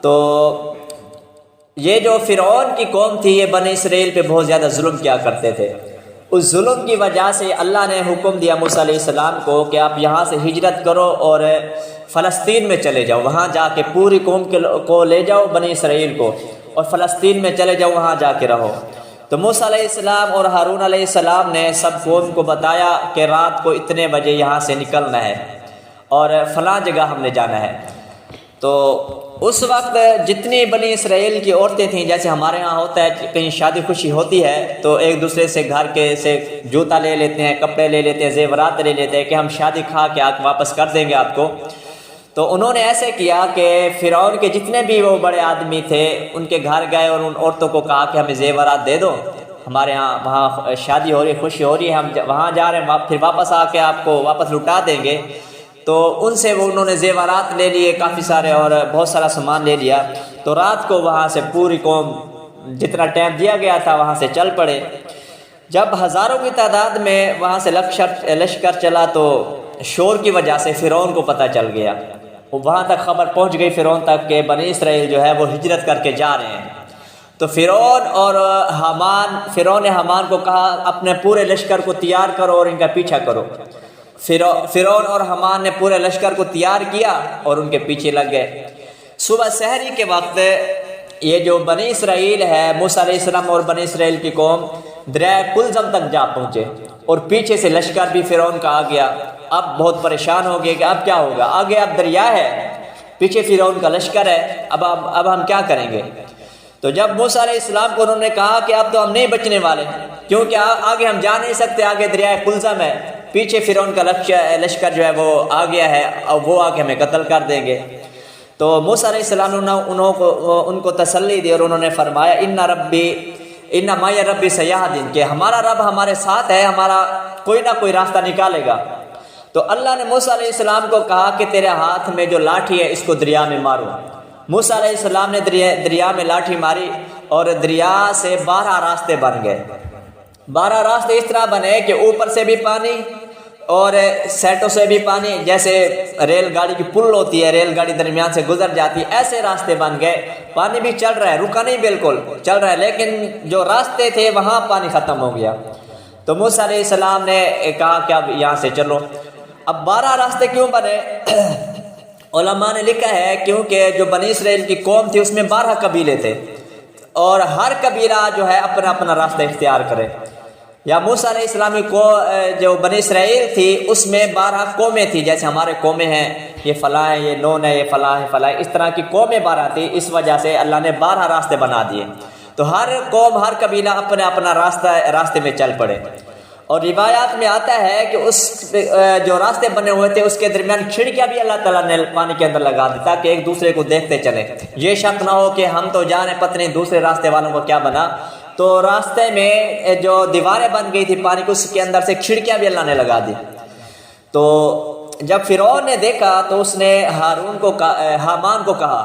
تو یہ جو فرعون کی قوم تھی یہ بنی اسرائیل پہ بہت زیادہ ظلم کیا کرتے تھے۔ اس ظلم کی وجہ سے اللہ نے حکم دیا موسیٰ علیہ السلام کو کہ آپ یہاں سے ہجرت کرو اور فلسطین میں چلے جاؤ، وہاں جا کے پوری قوم کو لے جاؤ بنی اسرائیل کو، اور فلسطین میں چلے جاؤ، وہاں جا کے رہو۔ تو موسیٰ علیہ السلام اور ہارون علیہ السلام نے سب قوم کو بتایا کہ رات کو اتنے بجے یہاں سے نکلنا ہے اور فلاں جگہ ہم نے جانا ہے۔ تو اس وقت جتنی بنی اسرائیل کی عورتیں تھیں، جیسے ہمارے ہاں ہوتا ہے کہیں شادی خوشی ہوتی ہے تو ایک دوسرے سے گھر کے سے جوتا لے لیتے ہیں، کپڑے لے لیتے ہیں، زیورات لے لیتے ہیں کہ ہم شادی کھا کے واپس کر دیں گے آپ کو۔ تو انہوں نے ایسے کیا کہ فرعون کے جتنے بھی وہ بڑے آدمی تھے ان کے گھر گئے اور ان عورتوں کو کہا کہ ہمیں زیورات دے دو، ہمارے ہاں وہاں شادی ہو رہی ہے، خوشی ہو رہی ہے، ہم وہاں جا رہے ہیں، پھر واپس آ کے آپ کو واپس لوٹا دیں گے۔ تو ان سے وہ انہوں نے زیورات لے لیے کافی سارے اور بہت سارا سامان لے لیا۔ تو رات کو وہاں سے پوری قوم جتنا ٹائم دیا گیا تھا وہاں سے چل پڑے۔ جب ہزاروں کی تعداد میں وہاں سے لشکر چلا تو شور کی وجہ سے فرعون کو پتہ چل گیا، وہاں تک خبر پہنچ گئی فرعون تک کہ بنی اسرائیل جو ہے وہ ہجرت کر کے جا رہے ہیں۔ تو فرعون نے حامان کو کہا اپنے پورے لشکر کو تیار کرو اور ان کا پیچھا کرو۔ فرعون اور حامان نے پورے لشکر کو تیار کیا اور ان کے پیچھے لگ گئے۔ صبح سحری کے وقت یہ جو بنی اسرائیل ہے، موسیٰ علیہ السلام اور بنی اسرائیل کی قوم دریائے کلزم تک جا پہنچے، اور پیچھے سے لشکر بھی فرعون کا آ گیا۔ اب بہت پریشان ہو گئے کہ اب کیا ہوگا، آگے اب دریا ہے، پیچھے فرعون کا لشکر ہے، اب ہم کیا کریں گے۔ تو جب موسیٰ علیہ السلام کو انہوں نے کہا کہ اب تو ہم نہیں بچنے والے، کیونکہ آگے ہم جا نہیں سکتے، آگے دریائے کلزم ہے، پیچھے فرعون کا لشکر جو ہے وہ آ گیا ہے اور وہ آ کے ہمیں قتل کر دیں گے۔ تو موسیٰ علیہ السلام نے ان کو تسلی دی اور انہوں نے فرمایا ان معی ربی سیہدین، کہ ہمارا رب ہمارے ساتھ ہے، ہمارا کوئی نہ کوئی راستہ نکالے گا۔ تو اللہ نے موسیٰ علیہ السلام کو کہا کہ تیرے ہاتھ میں جو لاٹھی ہے اس کو دریا میں مارو۔ موسیٰ علیہ السلام نے دریا میں لاٹھی ماری اور دریا سے 12 راستے بن گئے۔ 12 راستے اس طرح بنے کہ اوپر سے بھی پانی اور سیٹوں سے بھی پانی، جیسے ریل گاڑی کی پل ہوتی ہے، ریل گاڑی درمیان سے گزر جاتی ہے، ایسے راستے بن گئے۔ پانی بھی چل رہا ہے، رکا نہیں، بالکل چل رہا ہے، لیکن جو راستے تھے وہاں پانی ختم ہو گیا۔ تو موسیٰ علیہ السلام نے کہا کہ اب یہاں سے چلو۔ اب 12 راستے کیوں بنے؟ علماء نے لکھا ہے کیونکہ جو بنی اسرائیل کی قوم تھی اس میں 12 قبیلے تھے، اور ہر قبیلہ جو ہے اپنا اپنا راستہ اختیار کرے۔ یا موسیٰ علیہ السلام کو جو بنی اسرائیل تھی اس میں 12 قومیں تھیں، جیسے ہمارے قومیں ہیں، یہ فلاں ہے، یہ نون ہے، یہ فلاں ہے، فلاں ہے، اس طرح کی قومیں 12 تھی، اس وجہ سے اللہ نے 12 راستے بنا دیے۔ تو ہر قوم، ہر قبیلہ اپنا اپنا راستے میں چل پڑے۔ اور روایات میں آتا ہے کہ اس جو راستے بنے ہوئے تھے اس کے درمیان کھڑکیاں بھی اللہ تعالیٰ نے پانی کے اندر لگا دی تاکہ ایک دوسرے کو دیکھتے چلیں، یہ شک نہ ہو کہ ہم تو جانے پتہ نہیں دوسرے راستے والوں کو کیا بنا۔ تو راستے میں جو دیواریں بن گئی تھی پانی کو، اس کے اندر سے کھڑکیاں بھی اللہ نے لگا دی۔ تو جب فرعون نے دیکھا تو اس نے حامان کو کہا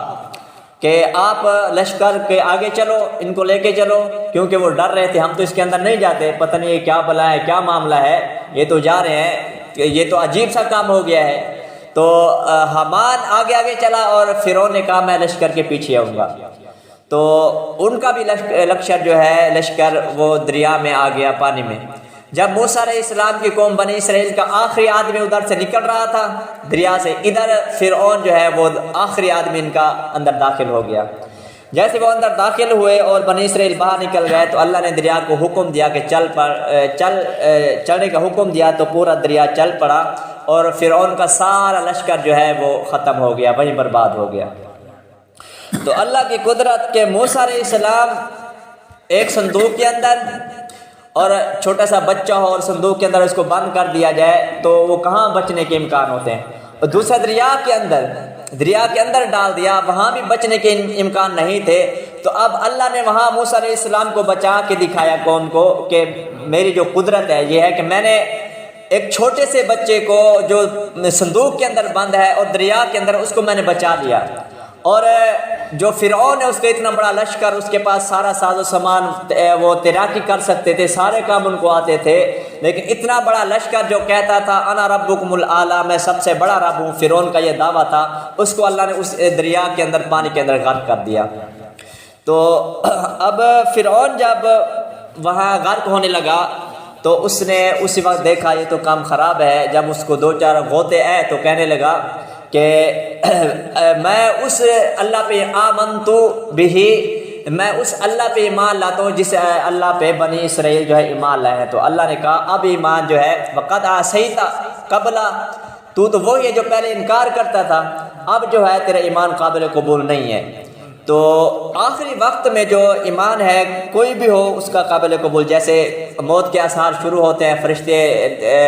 کہ آپ لشکر کے آگے چلو، ان کو لے کے چلو، کیونکہ وہ ڈر رہے تھے ہم تو اس کے اندر نہیں جاتے، پتہ نہیں یہ کیا بلا ہے، کیا معاملہ ہے، یہ تو جا رہے ہیں، یہ تو عجیب سا کام ہو گیا ہے۔ تو حامان آگے آگے چلا اور فرعون نے کہا میں لشکر کے پیچھے آؤں گا۔ تو ان کا بھی لشکر وہ دریا میں آ گیا، پانی میں۔ جب موسیٰ علیہ السلام کی قوم بنی اسرائیل کا آخری آدمی ادھر سے نکل رہا تھا دریا سے، ادھر فرعون جو ہے وہ آخری آدمی ان کا اندر داخل ہو گیا۔ جیسے وہ اندر داخل ہوئے اور بنی اسرائیل باہر نکل گئے تو اللہ نے دریا کو حکم دیا کہ چلنے کا حکم دیا، تو پورا دریا چل پڑا اور فرعون کا سارا لشکر جو ہے وہ ختم ہو گیا، وہیں برباد ہو گیا۔ تو اللہ کی قدرت کے موسیٰ علیہ السلام ایک صندوق کے اندر، اور چھوٹا سا بچہ ہو اور صندوق کے اندر اس کو بند کر دیا جائے تو وہ کہاں بچنے کے امکان ہوتے ہیں، اور دوسرا دریا کے اندر ڈال دیا، وہاں بھی بچنے کے امکان نہیں تھے۔ تو اب اللہ نے وہاں موسیٰ علیہ السلام کو بچا کے دکھایا قوم کو کہ میری جو قدرت ہے یہ ہے کہ میں نے ایک چھوٹے سے بچے کو جو صندوق کے اندر بند ہے اور دریا کے اندر، اس کو میں نے بچا لیا۔ اور جو فرعون ہے اس کا اتنا بڑا لشکر، اس کے پاس سارا ساز و سامان، وہ تیراکی کر سکتے تھے، سارے کام ان کو آتے تھے، لیکن اتنا بڑا لشکر جو کہتا تھا انا ربکم الاعلی، میں سب سے بڑا رب ہوں، فرعون کا یہ دعویٰ تھا، اس کو اللہ نے اس دریا کے اندر، پانی کے اندر غرق کر دیا۔ تو اب فرعون جب وہاں غرق ہونے لگا تو اس نے اسی وقت دیکھا یہ تو کام خراب ہے، جب اس کو 2-4 غوطے آئے تو کہنے لگا کہ میں اس اللہ پہ آمنتو بہی، میں اس اللہ پہ ایمان لاتا ہوں جس اللہ پہ بنی اسرائیل جو ہے ایمان لائے ہیں۔ تو اللہ نے کہا اب ایمان جو ہے وقد عصیت قبل، تو وہی ہے جو پہلے انکار کرتا تھا، اب جو ہے تیرا ایمان قابل قبول نہیں ہے۔ تو آخری وقت میں جو ایمان ہے کوئی بھی ہو اس کا قابل قبول، جیسے موت کے آثار شروع ہوتے ہیں، فرشتے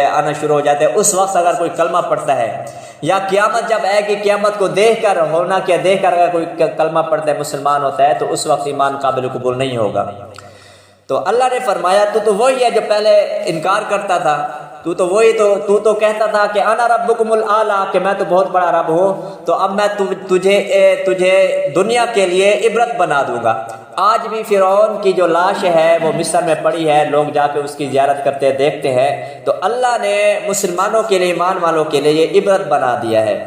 آنا شروع ہو جاتے ہیں، اس وقت اگر کوئی کلمہ پڑھتا ہے، یا قیامت جب آئے گی، قیامت کو دیکھ کر ہونا کیا دیکھ کر اگر کوئی کلمہ پڑھتا ہے، مسلمان ہوتا ہے، تو اس وقت ایمان قابل قبول نہیں ہوگا۔ تو اللہ نے فرمایا تو وہی ہے جو پہلے انکار کرتا تھا، تو وہی تو کہتا تھا کہ انا ربکم الاعلی، کہ میں تو بہت بڑا رب ہوں، تو اب میں تجھے دنیا کے لیے عبرت بنا دوں گا۔ آج بھی فرعون کی جو لاش ہے وہ مصر میں پڑی ہے، لوگ جا کے اس کی زیارت کرتے دیکھتے ہیں، تو اللہ نے مسلمانوں کے لیے، ایمان والوں کے لیے یہ عبرت بنا دیا ہے۔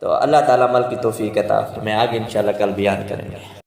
تو اللہ تعالیٰ عمل کی توفیق عطا فرمائے۔ آگے انشاءاللہ کل بیان کریں گے۔